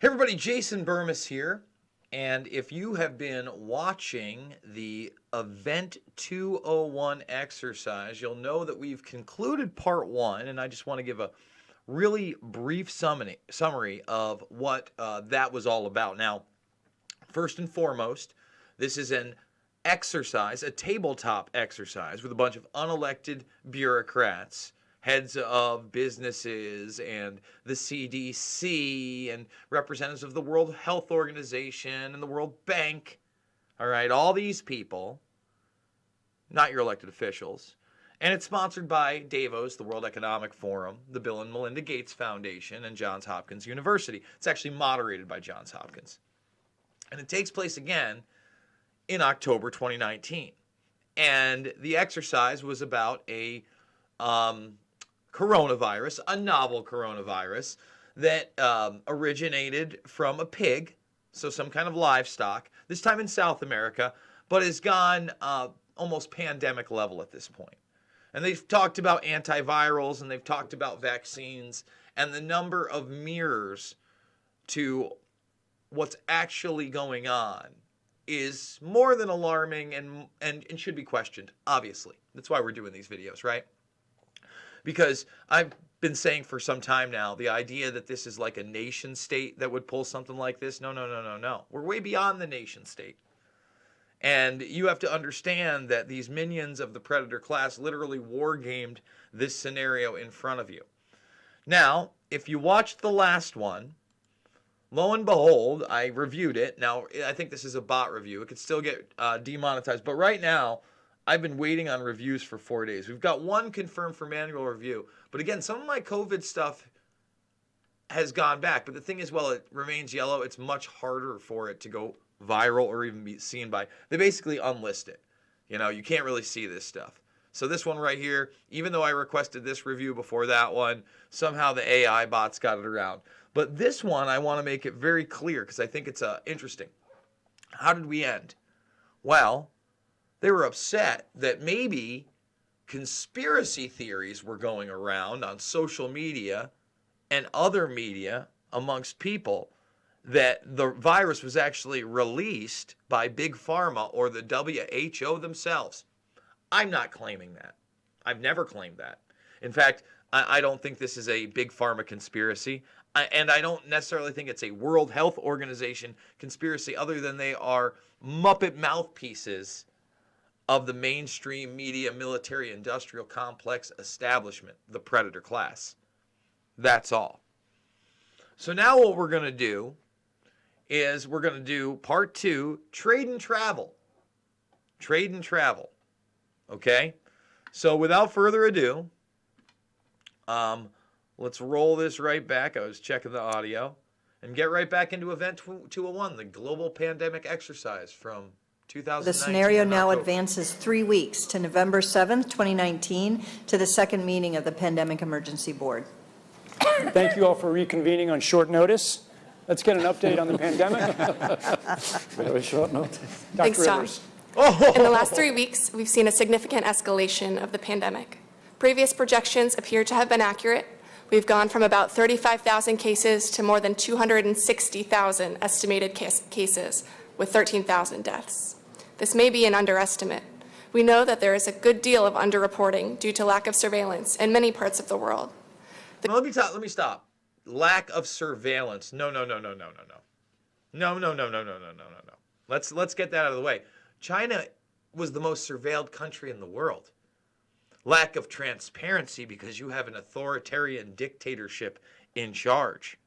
Hey everybody, Jason Burmis here, and if you have been watching the Event 201 exercise, you'll know that we've concluded part one, and I just want to give a really brief summary of what that was all about. Now, first and foremost, this is an exercise, a tabletop exercise with a bunch of unelected bureaucrats, heads of businesses and the CDC and representatives of the World Health Organization and the World Bank. All right, all these people, not your elected officials. And it's sponsored by Davos, the World Economic Forum, the Bill and Melinda Gates Foundation, and Johns Hopkins University. It's actually moderated by Johns Hopkins. And it takes place again in October 2019. And the exercise was about a coronavirus, a novel coronavirus that originated from a pig, so some kind of livestock, this time in South America, but has gone almost pandemic level at this point. And they've talked about antivirals and they've talked about vaccines, and the number of mirrors to what's actually going on is more than alarming and should be questioned, obviously. That's why we're doing these videos, right? Because I've been saying for some time now, the idea that this is like a nation state that would pull something like this, no. We're way beyond the nation state. And you have to understand that these minions of the predator class literally war-gamed this scenario in front of you. Now, if you watched the last one, lo and behold, I reviewed it. Now, I think this is a bot review. It could still get demonetized. But right now, I've been waiting on reviews for 4 days. We've got one confirmed for manual review. But again, some of my COVID stuff has gone back. But the thing is, while it remains yellow, it's much harder for it to go viral or even be seen by. They basically unlist it. You know, you can't really see this stuff. So this one right here, even though I requested this review before that one, somehow the AI bots got it around. But this one, I want to make it very clear because I think it's interesting. How did we end? Well, they were upset that maybe conspiracy theories were going around on social media and other media amongst people that the virus was actually released by Big Pharma or the WHO themselves. I'm not claiming that. I've never claimed that. In fact, I don't think this is a Big Pharma conspiracy. And I don't necessarily think it's a World Health Organization conspiracy, other than they are Muppet mouthpieces of the mainstream media, military, industrial complex establishment, the predator class. That's all. So now what we're going to do is we're going to do part two, trade and travel. Trade and travel. Okay? So without further ado, let's roll this right back. I was checking the audio. And get right back into Event 201, the global pandemic exercise from 2019. The scenario now advances 3 weeks to November 7th, 2019, to the second meeting of the Pandemic Emergency Board. Thank you all for reconvening on short notice. Let's get an update on the pandemic. Very short notice. Dr. Thanks, Tom. Rivers. In the last 3 weeks, we've seen a significant escalation of the pandemic. Previous projections appear to have been accurate. We've gone from about 35,000 cases to more than 260,000 estimated cases, with 13,000 deaths. This may be an underestimate. We know that there is a good deal of underreporting due to lack of surveillance in many parts of the world. Let me stop. Lack of surveillance. No. Let's get that out of the way. China was the most surveilled country in the world. Lack of transparency because you have an authoritarian dictatorship in charge.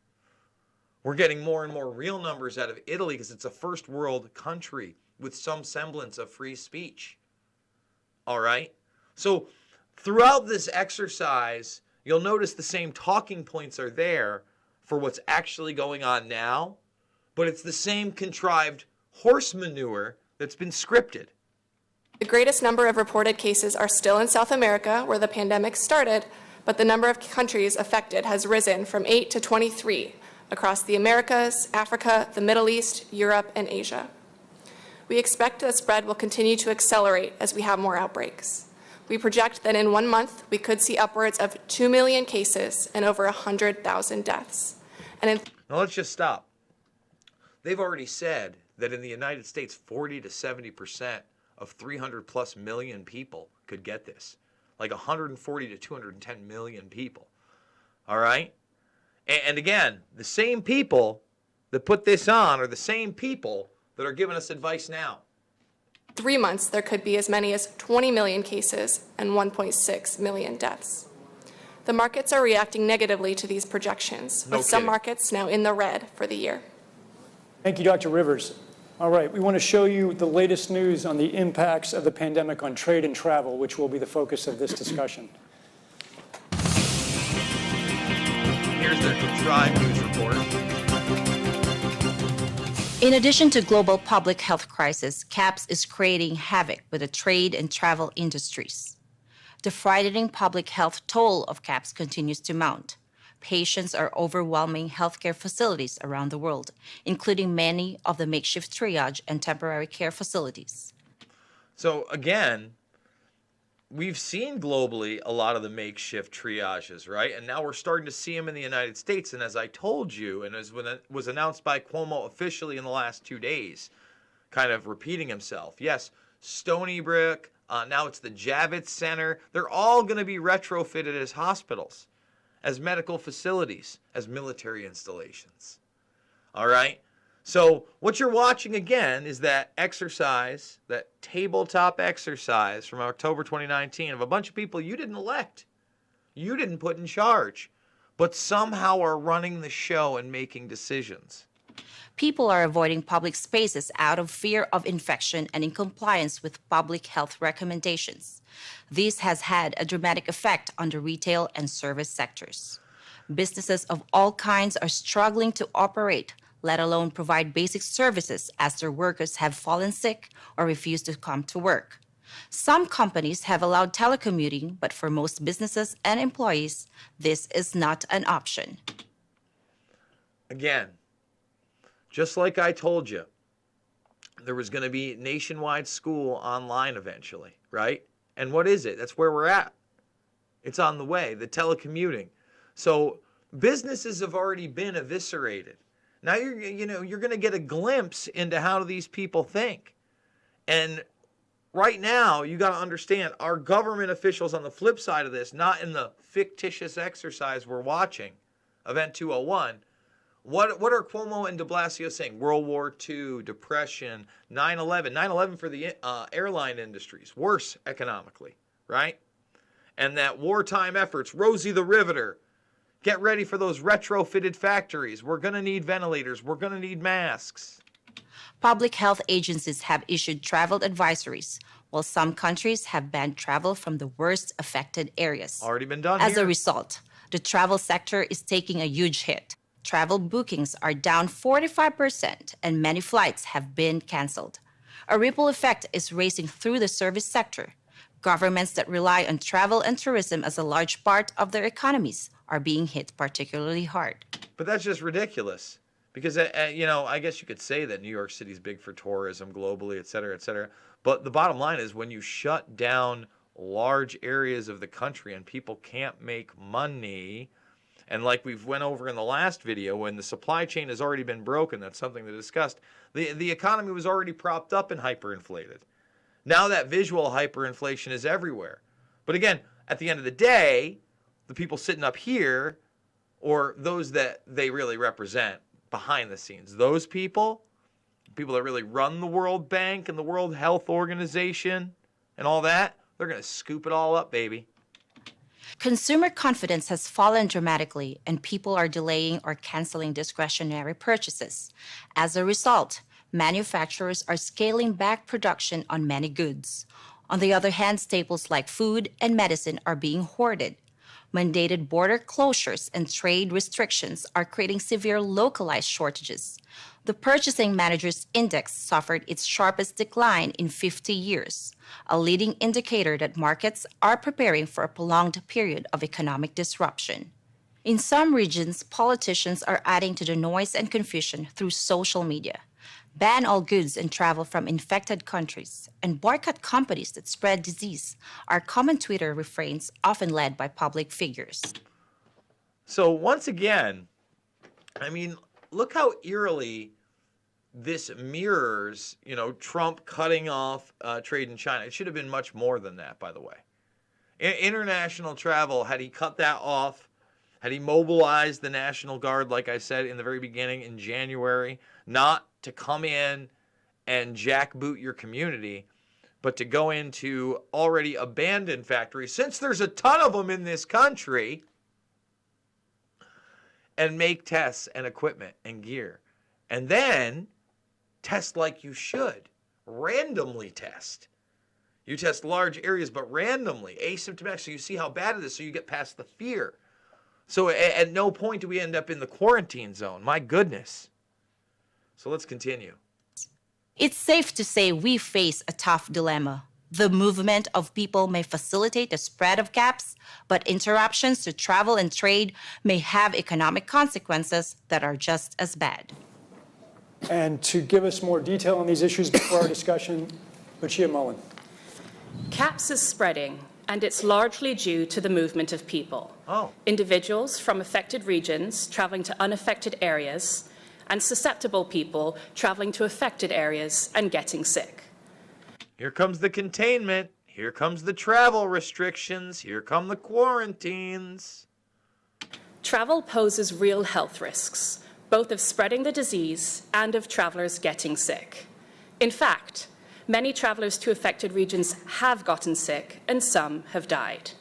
We're getting more and more real numbers out of Italy because it's a first world country with some semblance of free speech. All right? So throughout this exercise, you'll notice the same talking points are there for what's actually going on now, but it's the same contrived horse manure that's been scripted. The greatest number of reported cases are still in South America, where the pandemic started, but the number of countries affected has risen from 8 to 23 across the Americas, Africa, the Middle East, Europe, and Asia. We expect that spread will continue to accelerate as we have more outbreaks. We project that in 1 month, we could see upwards of 2 million cases and over 100,000 deaths. Now let's just stop. they've already said that in the United States, 40 to 70% of 300 plus million people could get this. Like 140 to 210 million people. All right? And again, the same people that put this on are the same people that are giving us advice now. 3 months, there could be as many as 20 million cases and 1.6 million deaths. The markets are reacting negatively to these projections, No with some kidding. markets now in the red for the year. Thank you, Dr. Rivers. All right, we want to show you the latest news on the impacts of the pandemic on trade and travel, which will be the focus of this discussion. Here's the Drive News Report. In addition to global public health crisis, CAPS is creating havoc with the trade and travel industries. The frightening public health toll of CAPS continues to mount. Patients are overwhelming healthcare facilities around the world, including many of the makeshift triage and temporary care facilities. So again, we've seen globally a lot of the makeshift triages, right? And now we're starting to see them in the United States. And as I told you, and as when it was announced by Cuomo officially in the last 2 days, kind of repeating himself. Yes, Stony Brook, now it's the Javits Center. They're all going to be retrofitted as hospitals, as medical facilities, as military installations. All right? So what you're watching again is that exercise, that tabletop exercise from October 2019 of a bunch of people you didn't elect, you didn't put in charge, but somehow are running the show and making decisions. People are avoiding public spaces out of fear of infection and in compliance with public health recommendations. This has had a dramatic effect on the retail and service sectors. Businesses of all kinds are struggling to operate, let alone provide basic services as their workers have fallen sick or refuse to come to work. Some companies have allowed telecommuting, but for most businesses and employees, this is not an option. Again, just like I told you, there was going to be nationwide school online eventually, right? And what is it? That's where we're at. It's on the way, the telecommuting. So businesses have already been eviscerated. Now you're going to get a glimpse into how these people think. And right now, you got to understand, our government officials on the flip side of this, not in the fictitious exercise we're watching, Event 201, what are Cuomo and de Blasio saying? World War II, Depression, 9/11. 9/11 for the airline industries, worse economically, right? And that wartime efforts, Rosie the Riveter, get ready for those retrofitted factories. We're going to need ventilators. We're going to need masks. Public health agencies have issued travel advisories, while some countries have banned travel from the worst affected areas. Already been done As here. a result, the travel sector is taking a huge hit. Travel bookings are down 45%, and many flights have been canceled. A ripple effect is racing through the service sector. Governments that rely on travel and tourism as a large part of their economies are being hit particularly hard. But that's just ridiculous. Because, I guess you could say that New York City's big for tourism globally, et cetera, et cetera. But the bottom line is when you shut down large areas of the country and people can't make money, and like we've went over in the last video, when the supply chain has already been broken, that's something to discuss, the economy was already propped up and hyperinflated. Now that visual hyperinflation is everywhere. But again, at the end of the day, the people sitting up here, or those that they really represent behind the scenes, those people that really run the World Bank and the World Health Organization and all that, they're going to scoop it all up, baby. Consumer confidence has fallen dramatically, and people are delaying or canceling discretionary purchases. As a result, manufacturers are scaling back production on many goods. On the other hand, staples like food and medicine are being hoarded. Mandated border closures and trade restrictions are creating severe localized shortages. The Purchasing Managers' Index suffered its sharpest decline in 50 years, a leading indicator that markets are preparing for a prolonged period of economic disruption. In some regions, politicians are adding to the noise and confusion through social media. Ban all goods and travel from infected countries, and boycott companies that spread disease are common Twitter refrains often led by public figures. So once again, look how eerily this mirrors, Trump cutting off trade in China. It should have been much more than that, by the way. International travel, had he cut that off, had he mobilized the National Guard, like I said in the very beginning in January, not to come in and jackboot your community, but to go into already abandoned factories, since there's a ton of them in this country, and make tests and equipment and gear. And then test like you should. Randomly test. You test large areas, but randomly, asymptomatic, so you see how bad it is, so you get past the fear. So at no point do we end up in the quarantine zone. My goodness. So let's continue. It's safe to say we face a tough dilemma. The movement of people may facilitate the spread of gaps, but interruptions to travel and trade may have economic consequences that are just as bad. And to give us more detail on these issues before our discussion, Lucia Mullen. CAPS is spreading, and it's largely due to the movement of people. Individuals from affected regions traveling to unaffected areas, and susceptible people traveling to affected areas and getting sick. Here comes the containment. Here comes the travel restrictions. Here come the quarantines. Travel poses real health risks, both of spreading the disease and of travelers getting sick. In fact, many travelers to affected regions have gotten sick, and some have died.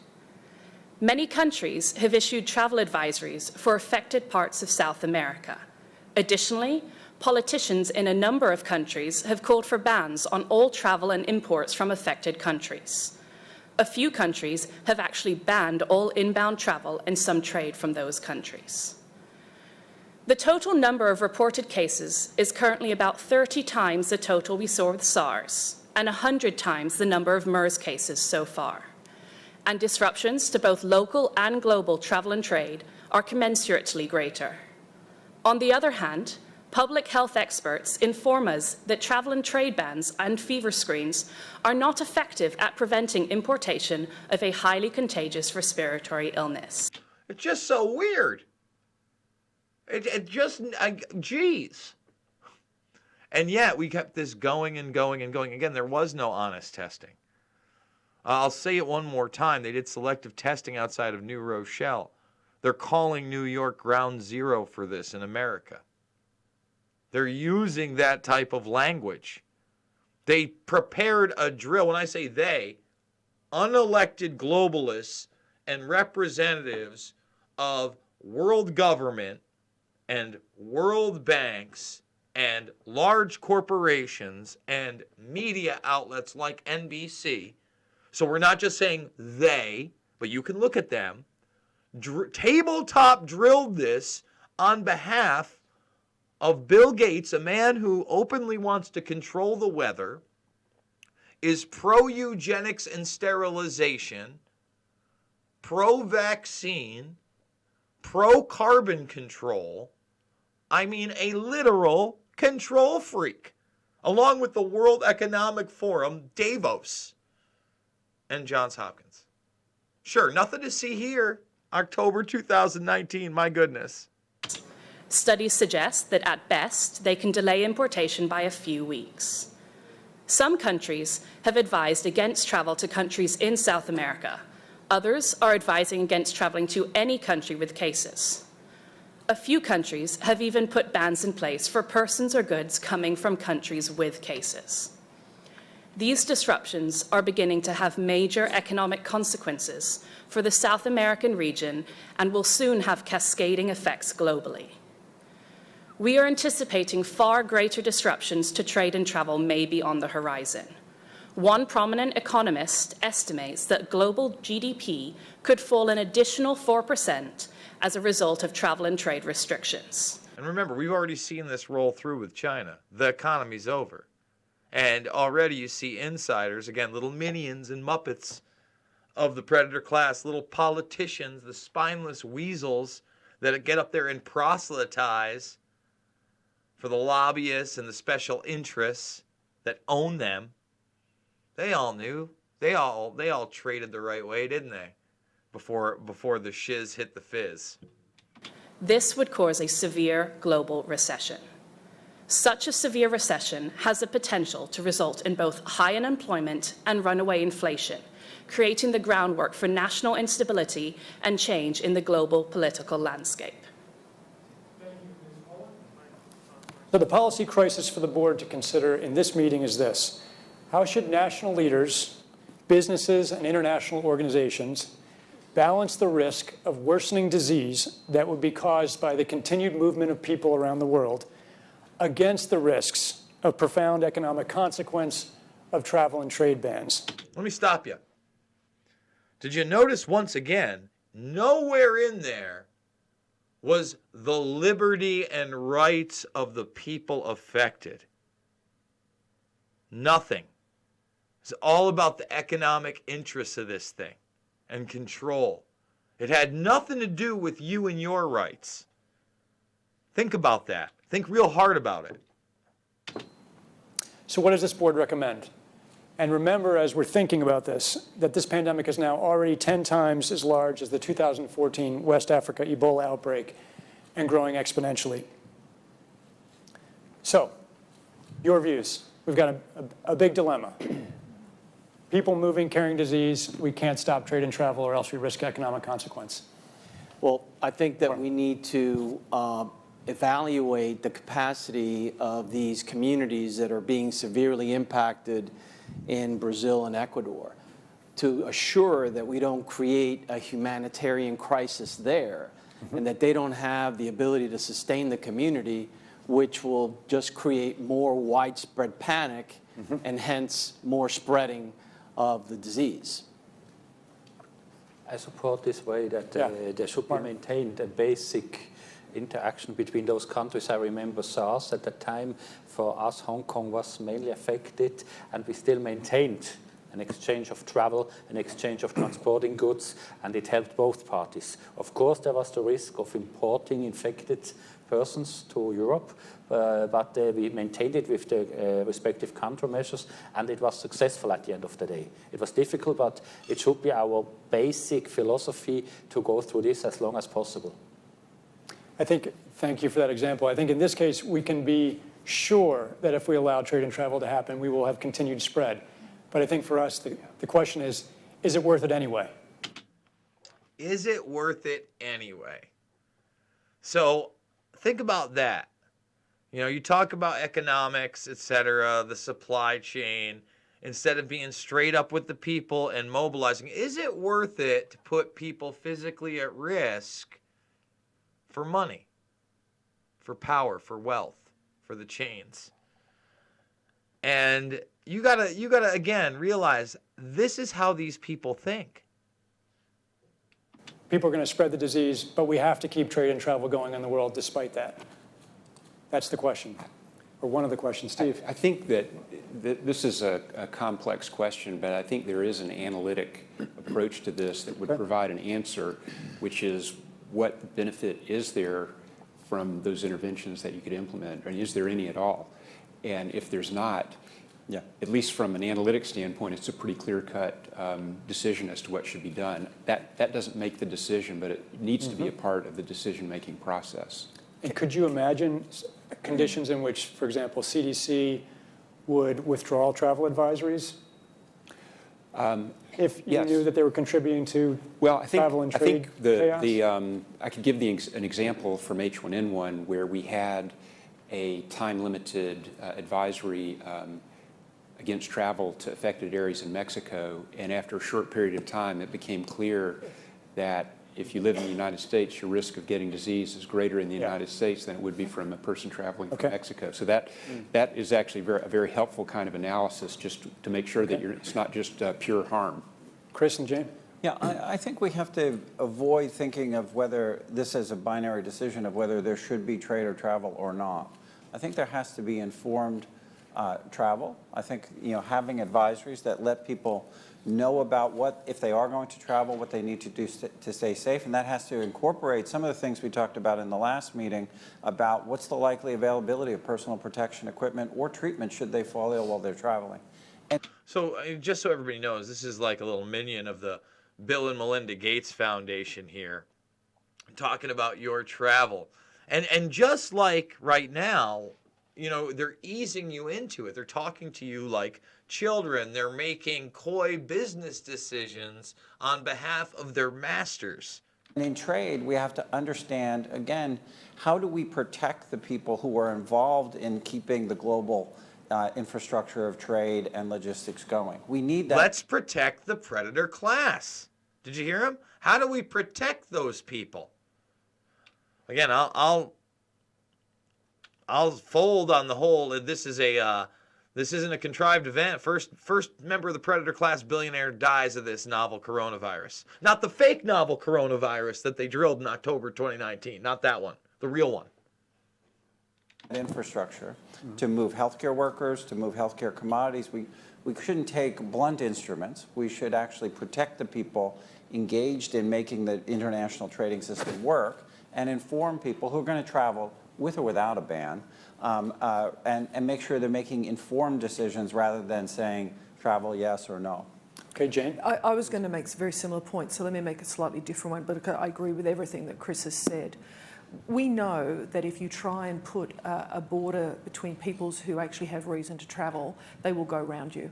Many countries have issued travel advisories for affected parts of South America. Additionally, politicians in a number of countries have called for bans on all travel and imports from affected countries. A few countries have actually banned all inbound travel and some trade from those countries. The total number of reported cases is currently about 30 times the total we saw with SARS, and 100 times the number of MERS cases so far. And disruptions to both local and global travel and trade are commensurately greater. On the other hand, public health experts inform us that travel and trade bans and fever screens are not effective at preventing importation of a highly contagious respiratory illness. It's just so weird. Geez. And yet we kept this going and going and going. Again, there was no honest testing. I'll say it one more time. They did selective testing outside of New Rochelle. They're calling New York ground zero for this in America. They're using that type of language. They prepared a drill. When I say they, unelected globalists and representatives of world government and world banks and large corporations and media outlets like NBC. So we're not just saying they, but you can look at them. Tabletop drilled this on behalf of Bill Gates, a man who openly wants to control the weather, is pro-eugenics and sterilization, pro-vaccine, pro-carbon control. I mean, a literal control freak, along with the World Economic Forum, Davos, and Johns Hopkins. Sure, nothing to see here. October 2019, my goodness. Studies suggest that at best, they can delay importation by a few weeks. Some countries have advised against travel to countries in South America. Others are advising against traveling to any country with cases. A few countries have even put bans in place for persons or goods coming from countries with cases. These disruptions are beginning to have major economic consequences for the South American region and will soon have cascading effects globally. We are anticipating far greater disruptions to trade and travel may be on the horizon. One prominent economist estimates that global GDP could fall an additional 4% as a result of travel and trade restrictions. And remember, we've already seen this roll through with China. The economy's over. And already you see insiders, again, little minions and muppets of the predator class, little politicians, the spineless weasels that get up there and proselytize for the lobbyists and the special interests that own them. They all knew. They all traded the right way, didn't they? Before the shiz hit the fizz. This would cause a severe global recession. Such a severe recession has the potential to result in both high unemployment and runaway inflation, creating the groundwork for national instability and change in the global political landscape. So the policy crisis for the board to consider in this meeting is this: how should national leaders, businesses, and international organizations balance the risk of worsening disease that would be caused by the continued movement of people around the world against the risks of profound economic consequence of travel and trade bans? Let me stop you. Did you notice once again, nowhere in there was the liberty and rights of the people affected? Nothing. It's all about the economic interests of this thing and control. It had nothing to do with you and your rights. Think about that. Think real hard about it. So what does this board recommend? And remember, as we're thinking about this, that this pandemic is now already 10 times as large as the 2014 West Africa Ebola outbreak and growing exponentially. So, your views. We've got a big dilemma. People moving, carrying disease, we can't stop trade and travel or else we risk economic consequence. Well, I think that we need to evaluate the capacity of these communities that are being severely impacted in Brazil and Ecuador to assure that we don't create a humanitarian crisis there and that they don't have the ability to sustain the community, which will just create more widespread panic and hence more spreading of the disease. I support this way that there should be maintained a basic interaction between those countries. I remember SARS at the time. For us, Hong Kong was mainly affected, and we still maintained an exchange of travel, an exchange of transporting goods, and it helped both parties. Of course, there was the risk of importing infected persons to Europe, but we maintained it with the respective countermeasures, and it was successful at the end of the day. It was difficult, but it should be our basic philosophy to go through this as long as possible. Thank you for that example. I think in this case, we can be sure that if we allow trade and travel to happen, we will have continued spread. But I think for us, the question is it worth it anyway? Is it worth it anyway? So think about that. You know, you talk about economics, etc., the supply chain, instead of being straight up with the people and mobilizing. Is it worth it to put people physically at risk for money, for power, for wealth, for the chains? And you gotta again realize this is how these people think. People are going to spread the disease, but we have to keep trade and travel going in the world despite that. That's the question, or one of the questions. Steve? I think that this is a complex question, but I think there is an analytic approach to this that would provide an answer, which is what benefit is there from those interventions that you could implement, and is there any at all? And if there's not, at least from an analytic standpoint, it's a pretty clear-cut decision as to what should be done. That doesn't make the decision, but it needs to be a part of the decision-making process. And could you imagine conditions in which, for example, CDC would withdraw travel advisories? If you knew that they were contributing to travel and trade chaos? I could give an example from H1N1 where we had a time-limited advisory against travel to affected areas in Mexico, and after a short period of time, it became clear that if you live in the United States, your risk of getting disease is greater in the United States than it would be from a person traveling from Mexico. So that is actually a very helpful kind of analysis, just to make sure that it's not just pure harm. Chris and Jane? Yeah, I think we have to avoid thinking of whether this is a binary decision of whether there should be trade or travel or not. I think there has to be informed travel. I think having advisories that let people know about what, if they are going to travel, what they need to do to stay safe, and that has to incorporate some of the things we talked about in the last meeting about what's the likely availability of personal protection equipment or treatment should they fall ill while they're traveling. So just so everybody knows, this is like a little minion of the Bill and Melinda Gates Foundation here, talking about your travel. And just like right now, they're easing you into it. They're talking to you like children. They're making coy business decisions on behalf of their masters. And in trade, we have to understand, again, how do we protect the people who are involved in keeping the global infrastructure of trade and logistics going? We need that. Let's protect the predator class. Did you hear him? How do we protect those people? Again, I'll fold on the whole. This isn't a contrived event. First member of the predator class billionaire dies of this novel coronavirus. Not the fake novel coronavirus that they drilled in October 2019. Not that one. The real one. Infrastructure to move healthcare workers, to move healthcare commodities. We shouldn't take blunt instruments. We should actually protect the people engaged in making the international trading system work and inform people who are going to travel with or without a ban, and make sure they're making informed decisions rather than saying travel yes or no. Okay, Jane? I was going to make a very similar point, so let me make a slightly different one, but I agree with everything that Chris has said. We know that if you try and put a border between peoples who actually have reason to travel, they will go around you.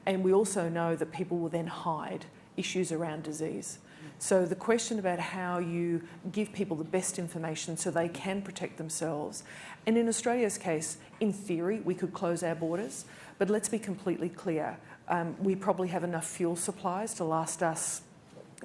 And we also know that people will then hide issues around disease. So the question about how you give people the best information so they can protect themselves. And in Australia's case, in theory, we could close our borders, but let's be completely clear. We probably have enough fuel supplies to last us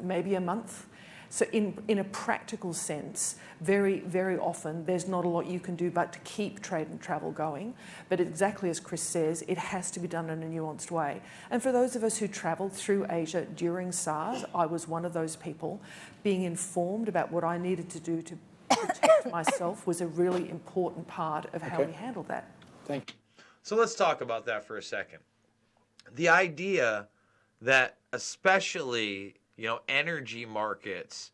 maybe a month. So in a practical sense, very, very often, there's not a lot you can do but to keep trade and travel going. But exactly as Chris says, it has to be done in a nuanced way. And for those of us who travelled through Asia during SARS, I was one of those people. Being informed about what I needed to do to protect myself was a really important part of how we handled that. Thank you. So let's talk about that for a second. The idea that especially energy markets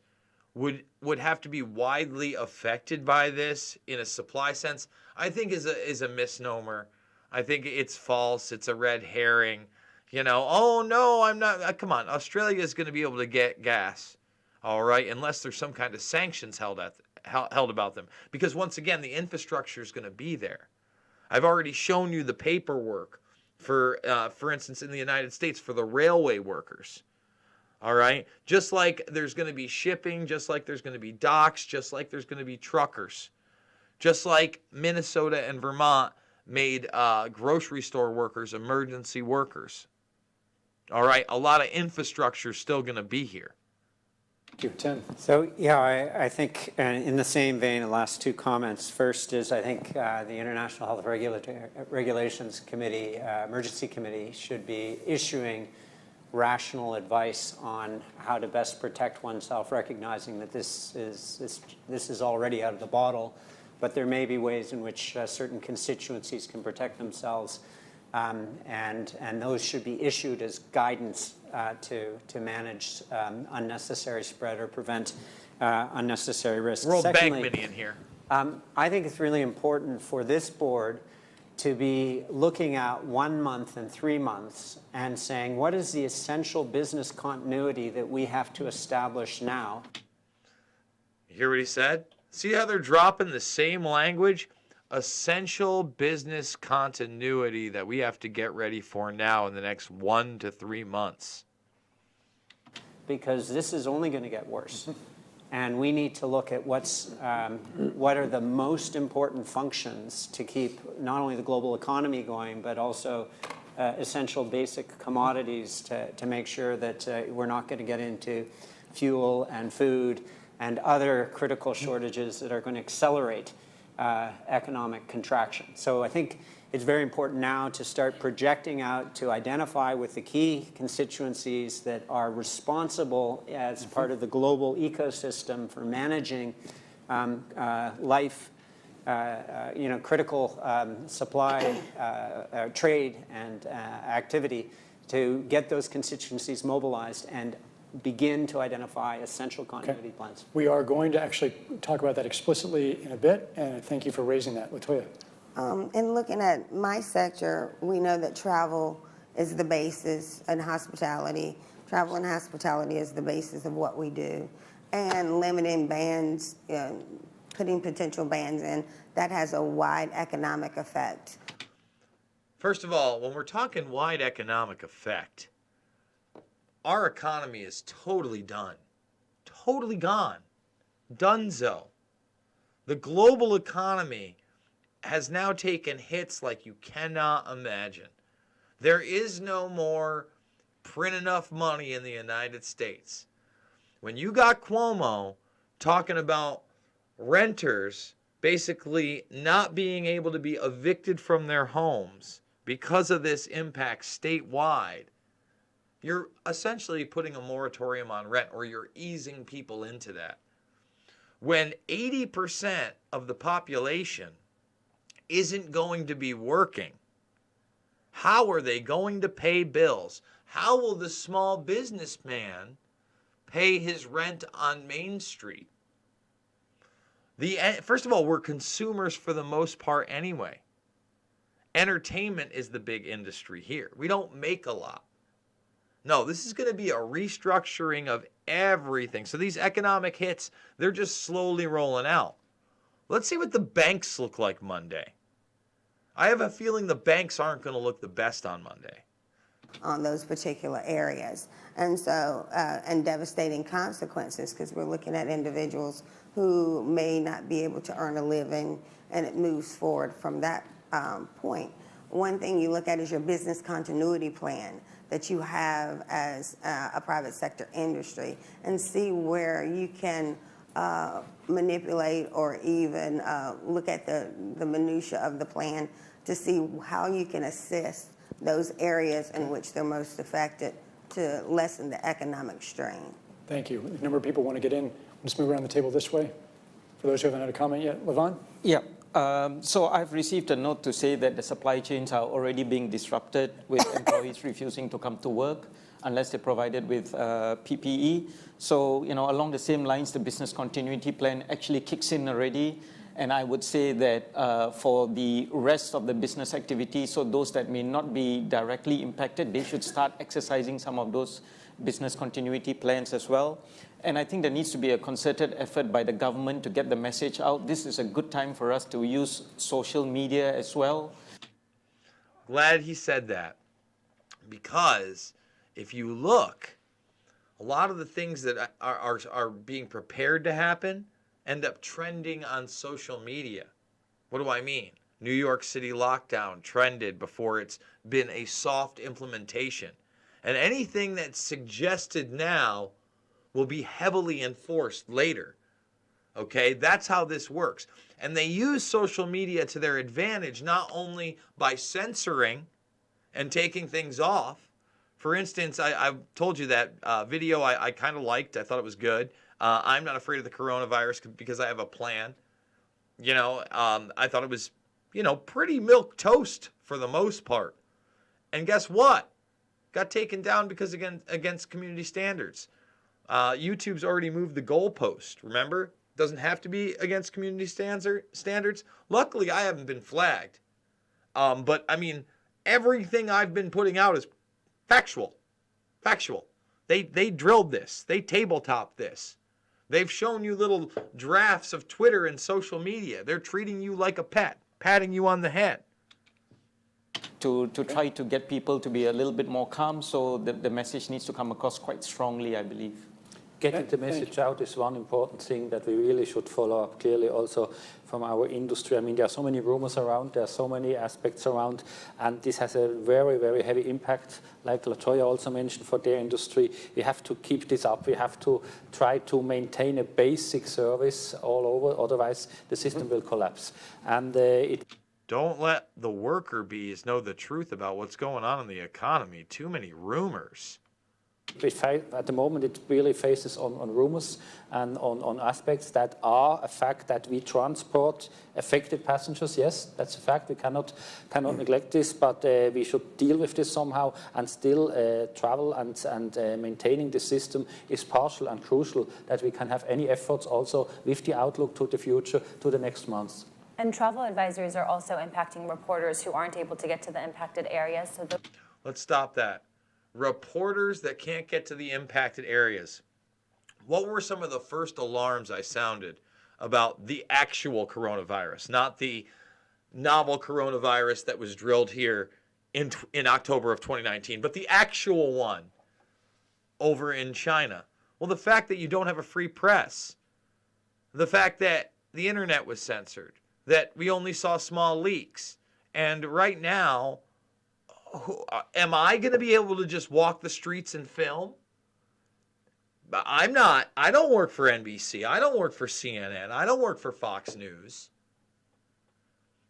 would have to be widely affected by this in a supply sense, I think is a misnomer. I think it's false. It's a red herring. Oh no, I'm not. Come on, Australia is going to be able to get gas, all right, unless there's some kind of sanctions held about them. Because once again, the infrastructure is going to be there. I've already shown you the paperwork for instance, in the United States for the railway workers. All right. Just like there's going to be shipping, just like there's going to be docks, just like there's going to be truckers, just like Minnesota and Vermont made grocery store workers emergency workers. All right. A lot of infrastructure is still going to be here. Thank you, Tim. So, yeah, I think in the same vein, the last two comments. First is I think the International Health Regulations Committee, Emergency Committee, should be issuing rational advice on how to best protect oneself, recognizing that this is already out of the bottle, but there may be ways in which certain constituencies can protect themselves, and those should be issued as guidance to manage unnecessary spread or prevent unnecessary risks. World Secondly, Bank minion here. I think it's really important for this board to be looking at 1 month and 3 months and saying, what is the essential business continuity that we have to establish now? You hear what he said? See how they're dropping the same language? Essential business continuity that we have to get ready for now in the next 1 to 3 months. Because this is only going to get worse. And we need to look at what are the most important functions to keep not only the global economy going, but also essential basic commodities to make sure that we're not going to get into fuel and food and other critical shortages that are going to accelerate economic contraction. So I think it's very important now to start projecting out to identify with the key constituencies that are responsible as part of the global ecosystem for managing life, critical supply, trade, and activity, to get those constituencies mobilized and begin to identify essential continuity plans. We are going to actually talk about that explicitly in a bit, and thank you for raising that. Latoya. And looking at my sector, we know that travel is the basis, and hospitality. Travel and hospitality is the basis of what we do. And limiting bans putting potential bans in, that has a wide economic effect. First of all, when we're talking wide economic effect, our economy is totally done. Totally gone. Donezo. The global economy has now taken hits like you cannot imagine. There is no more print enough money in the United States. When you got Cuomo talking about renters basically not being able to be evicted from their homes because of this impact statewide, you're essentially putting a moratorium on rent, or you're easing people into that. When 80% of the population isn't going to be working, how are they going to pay bills? How will the small businessman pay his rent on Main Street? First of all, we're consumers for the most part anyway. Entertainment is the big industry here. We don't make a lot. No, this is going to be a restructuring of everything. So these economic hits, they're just slowly rolling out. Let's see what the banks look like Monday. I have a feeling the banks aren't going to look the best on Monday. On those particular areas. And so, and devastating consequences, because we're looking at individuals who may not be able to earn a living, and it moves forward from that point. One thing you look at is your business continuity plan that you have as a private sector industry, and see where you can manipulate or even look at the minutia of the plan to see how you can assist those areas in which they're most affected to lessen the economic strain. Thank you. A number of people want to get in. Let's move around the table this way. For those who haven't had a comment yet, Levon? Yeah. So I've received a note to say that the supply chains are already being disrupted with employees refusing to come to work unless they're provided with PPE. So, along the same lines, the business continuity plan actually kicks in already. And I would say that for the rest of the business activities, so those that may not be directly impacted, they should start exercising some of those business continuity plans as well. And I think there needs to be a concerted effort by the government to get the message out. This is a good time for us to use social media as well. Glad he said that, because if you look, a lot of the things that are being prepared to happen end up trending on social media. What do I mean? New York City lockdown trended before it's been a soft implementation. And anything that's suggested now will be heavily enforced later. Okay, that's how this works. And they use social media to their advantage, not only by censoring and taking things off. For instance, I told you that video I kind of liked. I thought it was good. I'm not afraid of the coronavirus because I have a plan. I thought it was, pretty milquetoast for the most part. And guess what? Got taken down because against community standards. YouTube's already moved the goalpost, remember? Doesn't have to be against community standards. Luckily, I haven't been flagged. But, everything I've been putting out is factual. Factual. They drilled this. They tabletopped this. They've shown you little drafts of Twitter and social media. They're treating you like a pet, patting you on the head. To try to get people to be a little bit more calm, so the message needs to come across quite strongly, I believe. Getting the message out is one important thing that we really should follow up clearly also from our industry. There are so many rumors around, there are so many aspects around, and this has a very, very heavy impact, like LaToya also mentioned, for their industry. We have to keep this up. We have to try to maintain a basic service all over, otherwise the system will collapse. And Don't let the worker bees know the truth about what's going on in the economy. Too many rumors. At the moment, it really faces on rumors and on aspects that are a fact that we transport affected passengers. Yes, that's a fact. We cannot neglect this, but we should deal with this somehow, and still travel and maintaining the system is partial and crucial, that we can have any efforts also with the outlook to the future, to the next months. And travel advisories are also impacting reporters who aren't able to get to the impacted areas. So Let's stop that. Reporters that can't get to the impacted areas. What were some of the first alarms I sounded about the actual coronavirus, not the novel coronavirus that was drilled here in October of 2019, but the actual one over in China. Well, the fact that you don't have a free press, the fact that the internet was censored, that we only saw small leaks, and right now, am I going to be able to just walk the streets and film? I'm not. I don't work for NBC. I don't work for CNN. I don't work for Fox News.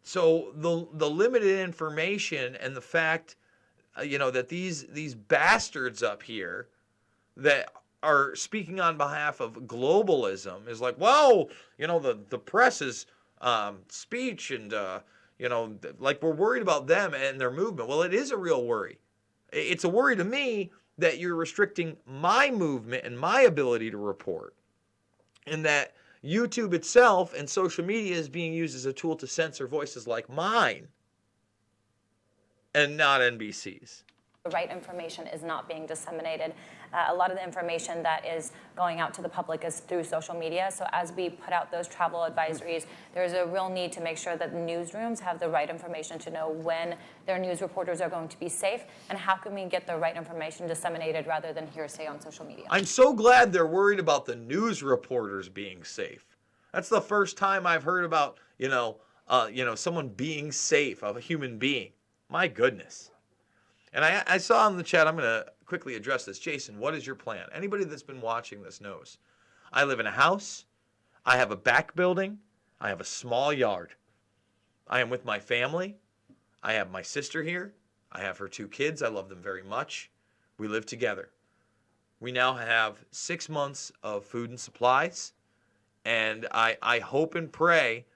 So the limited information and the fact, that these bastards up here that are speaking on behalf of globalism is like, well, the press's speech and, like we're worried about them and their movement. Well, it is a real worry. It's a worry to me that you're restricting my movement and my ability to report, and that YouTube itself and social media is being used as a tool to censor voices like mine and not NBC's. The right information is not being disseminated. A lot of the information that is going out to the public is through social media. So as we put out those travel advisories, there's a real need to make sure that the newsrooms have the right information to know when their news reporters are going to be safe, and how can we get the right information disseminated rather than hearsay on social media. I'm so glad they're worried about the news reporters being safe. That's the first time I've heard about, someone being safe, of a human being. My goodness. And I saw in the chat, I'm going to quickly address this. Jason, what is your plan? Anybody that's been watching this knows. I live in a house. I have a back building. I have a small yard. I am with my family. I have my sister here. I have her 2 kids. I love them very much. We live together. We now have 6 months of food and supplies. And I hope and pray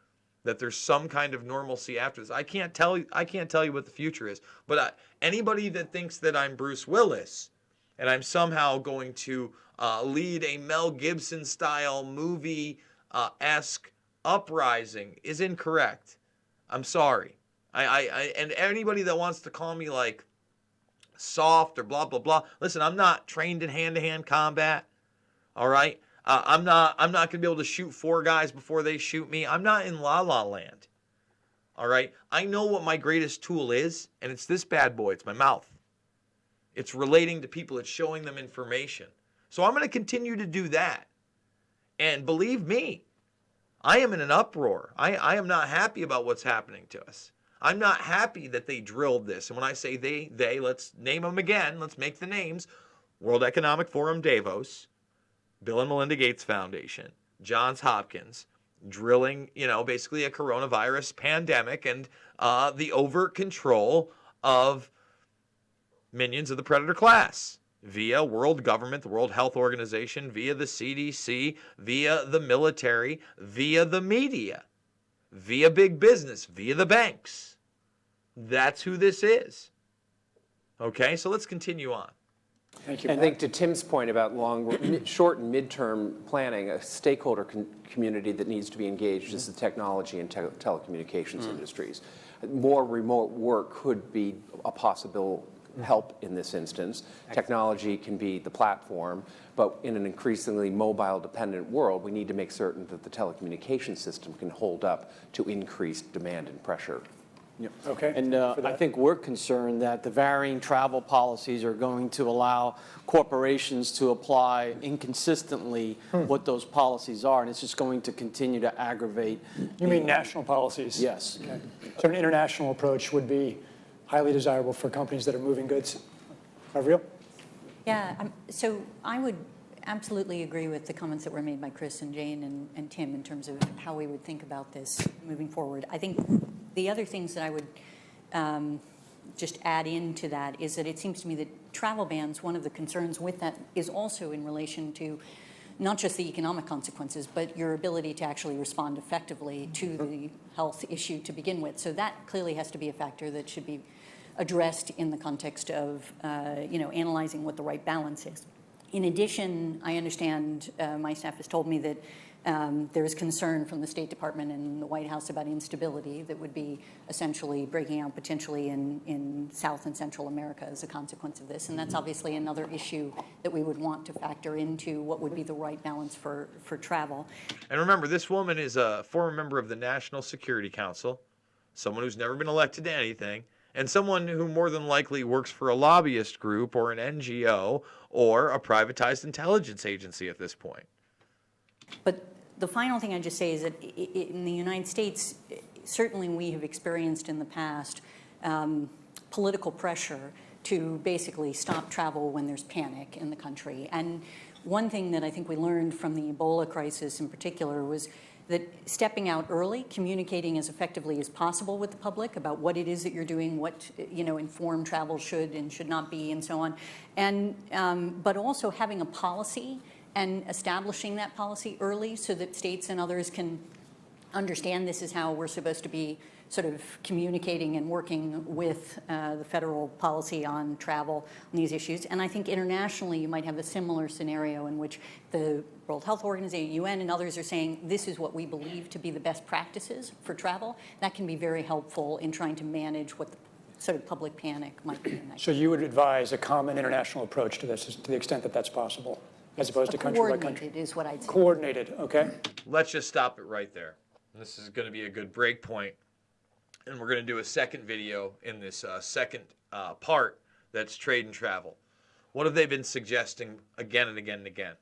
that there's some kind of normalcy after this. I can't tell you what the future is, but anybody that thinks that I'm Bruce Willis and I'm somehow going to lead a Mel Gibson style movie esque uprising is incorrect. I'm sorry. And anybody that wants to call me like soft or blah blah blah, listen, I'm not trained in hand-to-hand combat. All right. I'm not going to be able to shoot 4 guys before they shoot me. I'm not in La La Land. All right. I know what my greatest tool is, and it's this bad boy. It's my mouth. It's relating to people. It's showing them information. So I'm going to continue to do that. And believe me, I am in an uproar. I am not happy about what's happening to us. I'm not happy that they drilled this. And when I say they, let's name them again. Let's make the names. World Economic Forum Davos, Bill and Melinda Gates Foundation, Johns Hopkins, drilling, basically a coronavirus pandemic and the overt control of minions of the predator class via world government, the World Health Organization, via the CDC, via the military, via the media, via big business, via the banks. That's who this is. Okay, so let's continue on. Thank you. I think to Tim's point about short and midterm planning, a stakeholder community that needs to be engaged is the technology and telecommunications industries. More remote work could be a possible help in this instance. Technology can be the platform, but in an increasingly mobile-dependent world, we need to make certain that the telecommunication system can hold up to increased demand and pressure. Yep. Okay. And I think we're concerned that the varying travel policies are going to allow corporations to apply inconsistently what those policies are, and it's just going to continue to aggravate. You mean national policies? Yes. Okay. So an international approach would be highly desirable for companies that are moving goods. Avril? Yeah, so I would absolutely agree with the comments that were made by Chris and Jane and Tim in terms of how we would think about this moving forward. I think the other things that I would just add into that is that it seems to me that travel bans, one of the concerns with that is also in relation to not just the economic consequences, but your ability to actually respond effectively to the health issue to begin with. So that clearly has to be a factor that should be addressed in the context of analyzing what the right balance is. In addition, I understand my staff has told me that there's concern from the State Department and the White House about instability that would be essentially breaking out potentially in South and Central America as a consequence of this. And that's obviously another issue that we would want to factor into what would be the right balance for travel. And remember, this woman is a former member of the National Security Council, someone who's never been elected to anything, and someone who more than likely works for a lobbyist group or an NGO or a privatized intelligence agency at this point. But the final thing I'd just say is that in the United States, certainly we have experienced in the past political pressure to basically stop travel when there's panic in the country. And one thing that I think we learned from the Ebola crisis in particular was that stepping out early, communicating as effectively as possible with the public about what it is that you're doing, what informed travel should and should not be, and so on, and but also having a policy and establishing that policy early so that states and others can understand this is how we're supposed to be sort of communicating and working with the federal policy on travel on these issues. And I think internationally you might have a similar scenario in which the World Health Organization, UN, and others are saying this is what we believe to be the best practices for travel. That can be very helpful in trying to manage what the sort of public panic might be in that. So you would advise a common international approach to this to the extent that that's possible, as opposed to country by country? Coordinated is what I'd say. Coordinated, okay. Let's just stop it right there. This is going to be a good break point. And we're going to do a second video in this second part that's trade and travel. What have they been suggesting again and again and again?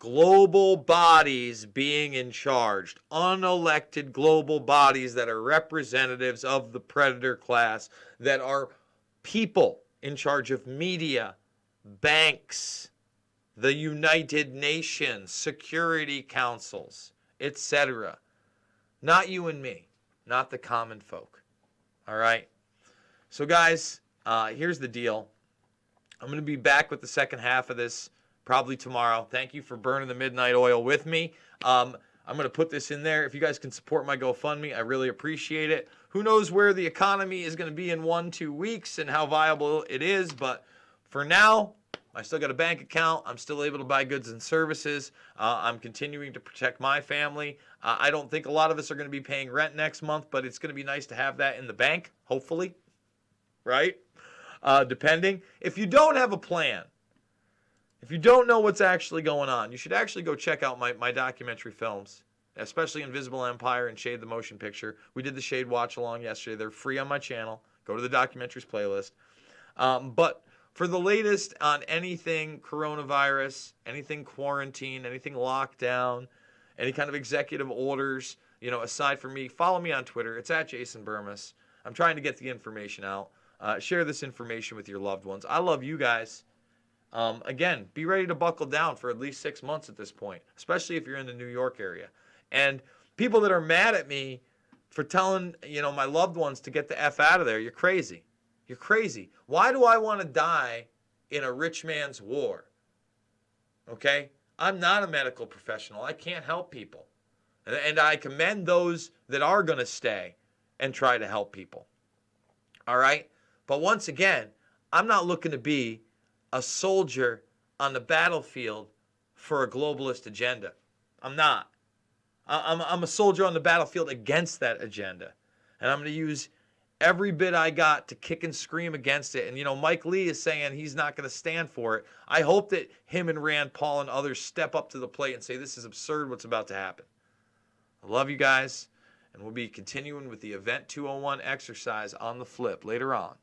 Global bodies being in charge, unelected global bodies that are representatives of the predator class, that are people in charge of media, banks, the United Nations, security councils, etc. Not you and me. Not the common folk. All right? So, guys, here's the deal. I'm going to be back with the second half of this probably tomorrow. Thank you for burning the midnight oil with me. I'm going to put this in there. If you guys can support my GoFundMe, I really appreciate it. Who knows where the economy is going to be in 1-2 weeks and how viable it is. But for now, I still got a bank account. I'm still able to buy goods and services. I'm continuing to protect my family. I don't think a lot of us are going to be paying rent next month, but it's going to be nice to have that in the bank, hopefully, right? Depending. If you don't have a plan, if you don't know what's actually going on, you should actually go check out my documentary films, especially Invisible Empire and Shade the Motion Picture. We did the Shade Watch Along yesterday. They're free on my channel. Go to the documentaries playlist. But for the latest on anything coronavirus, anything quarantine, anything lockdown, any kind of executive orders, aside from me, follow me on Twitter. It's at Jason Burmis. I'm trying to get the information out. Share this information with your loved ones. I love you guys. Again, be ready to buckle down for at least 6 months at this point, especially if you're in the New York area. And people that are mad at me for telling, my loved ones to get the F out of there, you're crazy. You're crazy. Why do I want to die in a rich man's war? Okay? I'm not a medical professional. I can't help people. And I commend those that are going to stay and try to help people. All right? But once again, I'm not looking to be a soldier on the battlefield for a globalist agenda. I'm not. I'm a soldier on the battlefield against that agenda. And I'm going to use every bit I got to kick and scream against it. And, Mike Lee is saying he's not going to stand for it. I hope that him and Rand Paul and others step up to the plate and say this is absurd what's about to happen. I love you guys, and we'll be continuing with the Event 201 exercise on the flip later on.